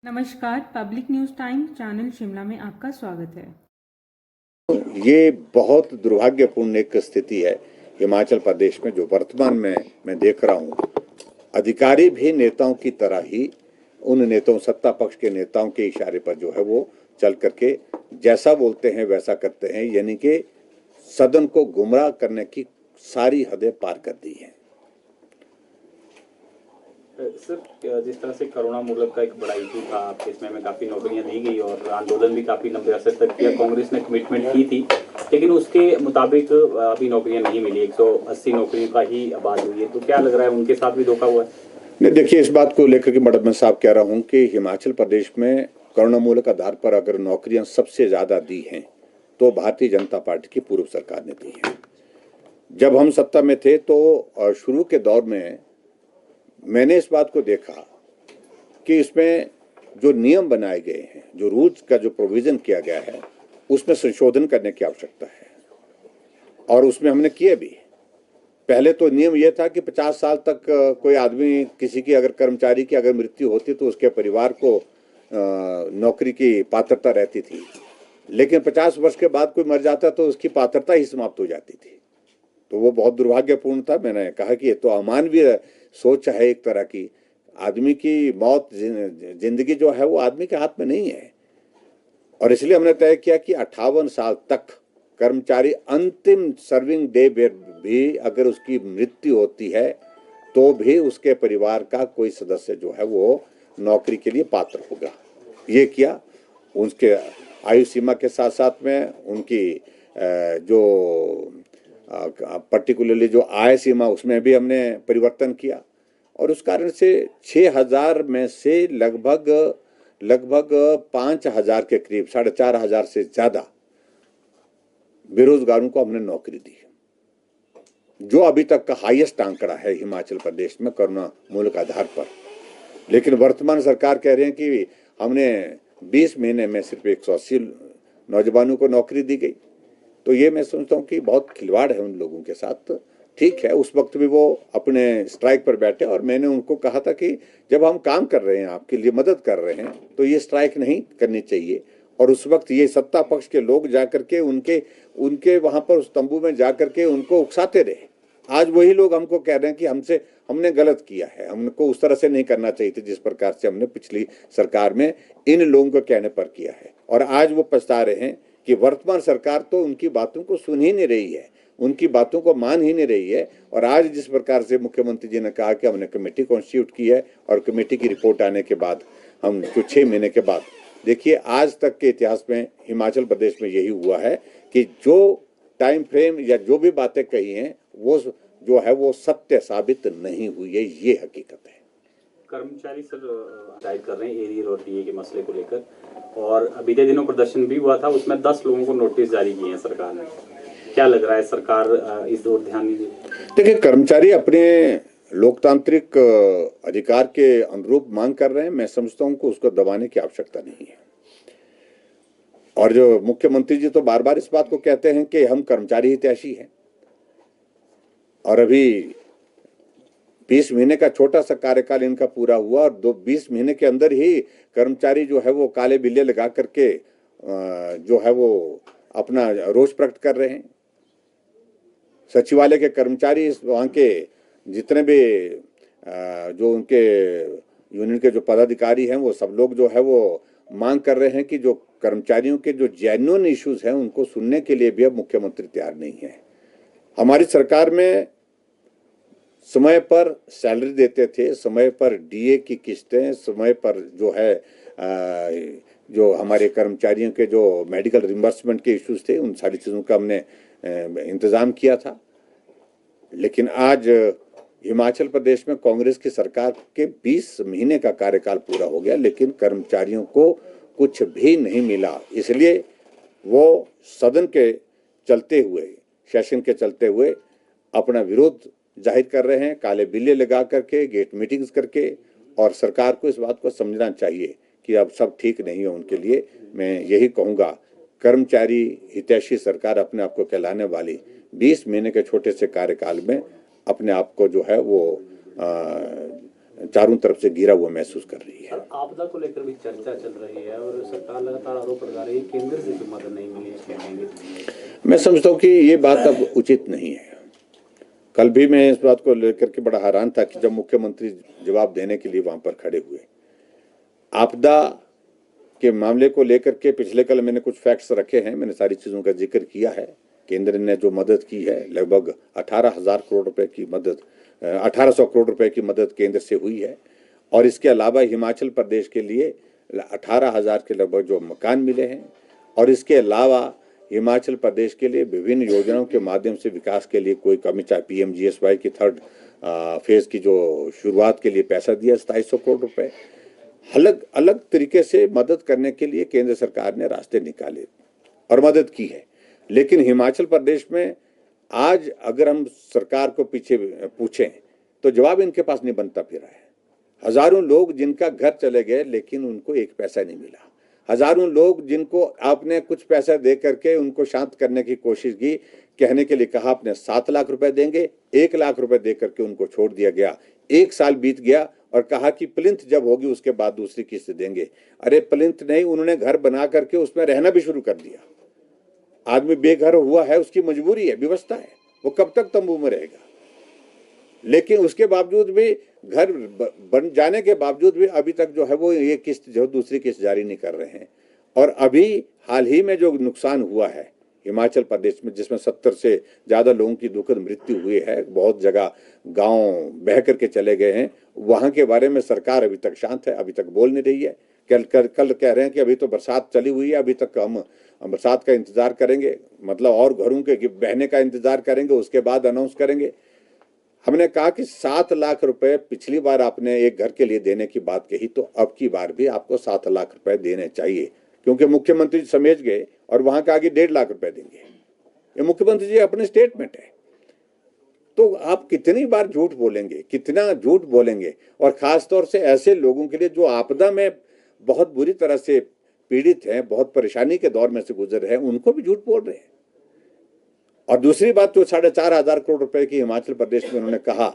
नमस्कार, public news time channel Shimla में आपका स्वागत है। ये बहुत दुर्भाग्यपूर्ण एक स्थिति है हिमाचल प्रदेश में जो वर्तमान में मैं देख रहा हूँ। अधिकारी भी नेताओं की तरह ही उन नेताओं, सत्ता पक्ष के नेताओं के इशारे पर जो है वो चल करके जैसा बोलते हैं वैसा करते हैं, यानी कि सदन को गुमराह करने की सारी हदें पार कर दी हैं। सर, जिस तरह से करुणा मूलक का एक बड़ा इशू था, आपके इसमें में काफ़ी नौकरियां दी गई और आंदोलन भी काफ़ी लंबे अरसे तक किया, कांग्रेस ने कमिटमेंट की थी, लेकिन उसके मुताबिक अभी नौकरियां नहीं मिली। 180 नौकरियों का ही आबाद हुई है, तो क्या लग रहा है उनके साथ भी धोखा हुआ है? नहीं, देखिए, इस बात को लेकर के बड़ा मैं साफ कह रहा हूँ कि हिमाचल प्रदेश में करुणामूलक आधार पर अगर नौकरियां सबसे ज्यादा दी हैं तो भारतीय जनता पार्टी की पूर्व सरकार ने दी है। जब हम सत्ता में थे तो शुरू के दौर में मैंने इस बात को देखा कि इसमें जो नियम बनाए गए हैं, जो रूल्स का जो प्रोविजन किया गया है, उसमें संशोधन करने की आवश्यकता है और उसमें हमने किए भी। पहले तो नियम यह था कि 50 साल तक कोई आदमी, किसी की अगर कर्मचारी की अगर मृत्यु होती तो उसके परिवार को नौकरी की पात्रता रहती थी, लेकिन 50 वर्ष के बाद कोई मर जाता तो उसकी पात्रता ही समाप्त हो जाती थी। तो वो बहुत दुर्भाग्यपूर्ण था। मैंने कहा कि ये तो अमानवीय सोच है एक तरह की। आदमी की मौत, जिंदगी जो है वो आदमी के हाथ में नहीं है, और इसलिए हमने तय किया कि 58 साल तक कर्मचारी अंतिम सर्विंग डे भी अगर उसकी मृत्यु होती है तो भी उसके परिवार का कोई सदस्य जो है वो नौकरी के लिए पात्र होगा। ये किया। उसके आयु सीमा के साथ साथ में उनकी जो पर्टिकुलरली जो आय सीमा, उसमें भी हमने परिवर्तन किया, और उस कारण से 6000 में से लगभग 5000 के करीब, 4500 से ज्यादा बेरोजगारों को हमने नौकरी दी, जो अभी तक का हाईएस्ट आंकड़ा है हिमाचल प्रदेश में करुणा मूलक आधार पर। लेकिन वर्तमान सरकार कह रहे हैं कि हमने 20 महीने में सिर्फ 180 नौजवानों को नौकरी दी गई। तो ये मैं समझता हूँ कि बहुत खिलवाड़ है उन लोगों के साथ। ठीक है, उस वक्त भी वो अपने स्ट्राइक पर बैठे और मैंने उनको कहा था कि जब हम काम कर रहे हैं, आपके लिए मदद कर रहे हैं, तो ये स्ट्राइक नहीं करनी चाहिए। और उस वक्त ये सत्ता पक्ष के लोग जाकर के उनके वहां पर उस तंबू में जाकर के उनको उकसाते रहे। आज वही लोग हमको कह रहे हैं कि हमने गलत किया है, हमको उस तरह से नहीं करना चाहिए था जिस प्रकार से हमने पिछली सरकार में इन लोगों को कहने पर किया है। और आज वो पछता रहे हैं कि वर्तमान सरकार तो उनकी बातों को सुन ही नहीं रही है, उनकी बातों को मान ही नहीं रही है। और आज जिस प्रकार से मुख्यमंत्री जी ने कहा कि हमने कमेटी कॉन्स्टिट्यूट की है और कमेटी की रिपोर्ट आने के बाद हम जो 6 महीने के बाद, देखिए, आज तक के इतिहास में हिमाचल प्रदेश में यही हुआ है कि जो टाइम फ्रेम या जो भी बातें कही हैं वो जो है वो सत्य साबित नहीं हुई है, ये हकीकत है। कर्मचारी सर डाइट कर रहे हैं एरियर और डीए के मसले को लेकर, और बीते दिनों प्रदर्शन भी हुआ था, उसमें 10 लोगों को नोटिस जारी किए हैं सरकार ने। क्या लग रहा है, सरकार इस ओर ध्यान नहीं देती? देखिए, कर्मचारी अपने लोकतांत्रिक अधिकार के अनुरूप मांग कर रहे हैं। मैं समझता हूं कि उसको दबाने की आवश्यकता नहीं है। और जो मुख्यमंत्री जी तो बार बार इस बात को कहते हैं कि हम कर्मचारी हितैषी हैं, और अभी 20 महीने का छोटा सा कार्यकाल इनका पूरा हुआ और 20 महीने के अंदर ही कर्मचारी जो है वो काले बिल्ले लगा करके जो है वो अपना रोष प्रकट कर रहे हैं। सचिवालय के कर्मचारी, वहाँ के जितने भी जो उनके यूनियन के जो पदाधिकारी हैं, वो सब लोग जो है वो मांग कर रहे हैं कि जो कर्मचारियों के जो जेन्युइन इश्यूज हैं उनको सुनने के लिए भी अब मुख्यमंत्री तैयार नहीं है। हमारी सरकार में समय पर सैलरी देते थे, समय पर डीए की किस्तें, समय पर जो है जो हमारे कर्मचारियों के जो मेडिकल रिम्बर्समेंट के इश्यूज थे, उन सारी चीज़ों का हमने इंतज़ाम किया था। लेकिन आज हिमाचल प्रदेश में कांग्रेस की सरकार के 20 महीने का कार्यकाल पूरा हो गया, लेकिन कर्मचारियों को कुछ भी नहीं मिला। इसलिए वो सदन के चलते हुए, सेशन के चलते हुए अपना विरोध जाहिर कर रहे हैं, काले बिल्ले लगा करके, गेट मीटिंग्स करके। और सरकार को इस बात को समझना चाहिए कि अब सब ठीक नहीं है उनके लिए। मैं यही कहूँगा, कर्मचारी हितैषी सरकार अपने आप को कहलाने वाली 20 महीने के छोटे से कार्यकाल में अपने आप को जो है वो चारों तरफ से घिरा हुआ महसूस कर रही है। सर, आपदा को लेकर भी चर्चा चल रही है और सरकार लगातार आरोप लगा रही है केंद्र से भी मदद नहीं मिली है। मैं समझता हूँ कि ये बात अब उचित नहीं है। कल भी मैं इस बात को लेकर के बड़ा हैरान था कि जब मुख्यमंत्री जवाब देने के लिए वहां पर खड़े हुए, आपदा के मामले को लेकर के पिछले कल मैंने कुछ फैक्ट्स रखे हैं, मैंने सारी चीजों का जिक्र किया है। केंद्र ने जो मदद की है लगभग 18,000 करोड़ रुपए की मदद, 1800 करोड़ रुपए की मदद केंद्र से हुई है। और इसके अलावा हिमाचल प्रदेश के लिए 18,000 के लगभग जो मकान मिले हैं। और इसके अलावा हिमाचल प्रदेश के लिए विभिन्न योजनाओं के माध्यम से विकास के लिए कोई कमी, चाहे PMGSY की थर्ड फेज की जो शुरुआत के लिए पैसा दिया 2700 करोड़ रुपए, अलग अलग तरीके से मदद करने के लिए केंद्र सरकार ने रास्ते निकाले और मदद की है। लेकिन हिमाचल प्रदेश में आज अगर हम सरकार को पीछे पूछें तो जवाब इनके पास नहीं बनता फिर है। हजारों लोग जिनका घर चले गए लेकिन उनको एक पैसा नहीं मिला। हजारों लोग जिनको आपने कुछ पैसा दे करके उनको शांत करने की कोशिश की, कहने के लिए कहा आपने 7 लाख रुपए देंगे, 1 लाख रुपए दे करके उनको छोड़ दिया गया। 1 साल बीत गया और कहा कि प्लिंथ जब होगी उसके बाद दूसरी किस्त देंगे। अरे प्लिंथ नहीं, उन्होंने घर बना करके उसमें रहना भी शुरू कर दिया। आदमी बेघर हुआ है, उसकी मजबूरी है, व्यवस्था है, वो कब तक तंबू में रहेगा। लेकिन उसके बावजूद भी घर बन जाने के बावजूद भी अभी तक जो है वो ये किस्त जो दूसरी किस्त जारी नहीं कर रहे हैं। और अभी हाल ही में जो नुकसान हुआ है हिमाचल प्रदेश में, जिसमें 70 से ज्यादा लोगों की दुखद मृत्यु हुई है, बहुत जगह गांव बह करके चले गए हैं, वहां के बारे में सरकार अभी तक शांत है, अभी तक बोल नहीं रही है। कल कह रहे हैं कि अभी तो बरसात चली हुई है, अभी तक हम बरसात का इंतजार करेंगे, मतलब और घरों के बहने का इंतजार करेंगे, उसके बाद अनाउंस करेंगे। हमने कहा कि 7 लाख रुपए पिछली बार आपने एक घर के लिए देने की बात कही, तो अब की बार भी आपको 7 लाख रुपए देने चाहिए, क्योंकि मुख्यमंत्री समझ गए और वहां का आगे 1.5 लाख रुपए देंगे। ये मुख्यमंत्री जी अपने स्टेटमेंट है। तो आप कितनी बार झूठ बोलेंगे, कितना झूठ बोलेंगे। और खासतौर से ऐसे लोगों के लिए जो आपदा में बहुत बुरी तरह से पीड़ित हैं, बहुत परेशानी के दौर में से गुजर रहे हैं, उनको भी झूठ बोल रहे हैं। और दूसरी बात तो 4,500 करोड़ रुपए की हिमाचल प्रदेश में उन्होंने कहा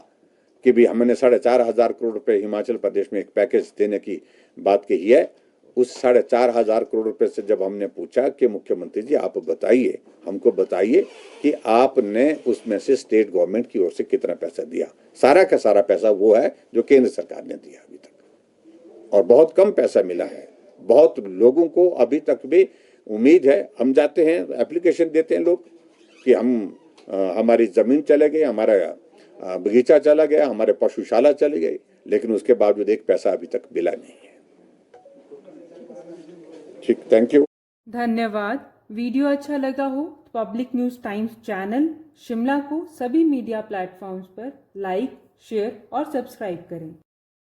कि भी हमने 4,500 करोड़ रुपए हिमाचल प्रदेश में एक पैकेज देने की बात कही है। उस 4,500 करोड़ रुपए से जब हमने पूछा कि मुख्यमंत्री जी आप बताइए, हमको बताइए कि आपने उसमें से स्टेट गवर्नमेंट की ओर से कितना पैसा दिया, सारा का सारा पैसा वो है जो केंद्र सरकार ने दिया अभी तक, और बहुत कम पैसा मिला है। बहुत लोगों को अभी तक भी उम्मीद है, हम जाते हैं एप्लीकेशन देते हैं लोग कि हमारी जमीन चले गई, हमारा बगीचा चला गया, हमारे पशुशाला चली गई, लेकिन उसके बावजूद एक पैसा अभी तक मिला नहीं है। ठीक, थैंक यू। धन्यवाद। वीडियो अच्छा लगा हो तो public news times channel Shimla को सभी मीडिया प्लेटफॉर्म्स पर लाइक, शेयर और सब्सक्राइब करें।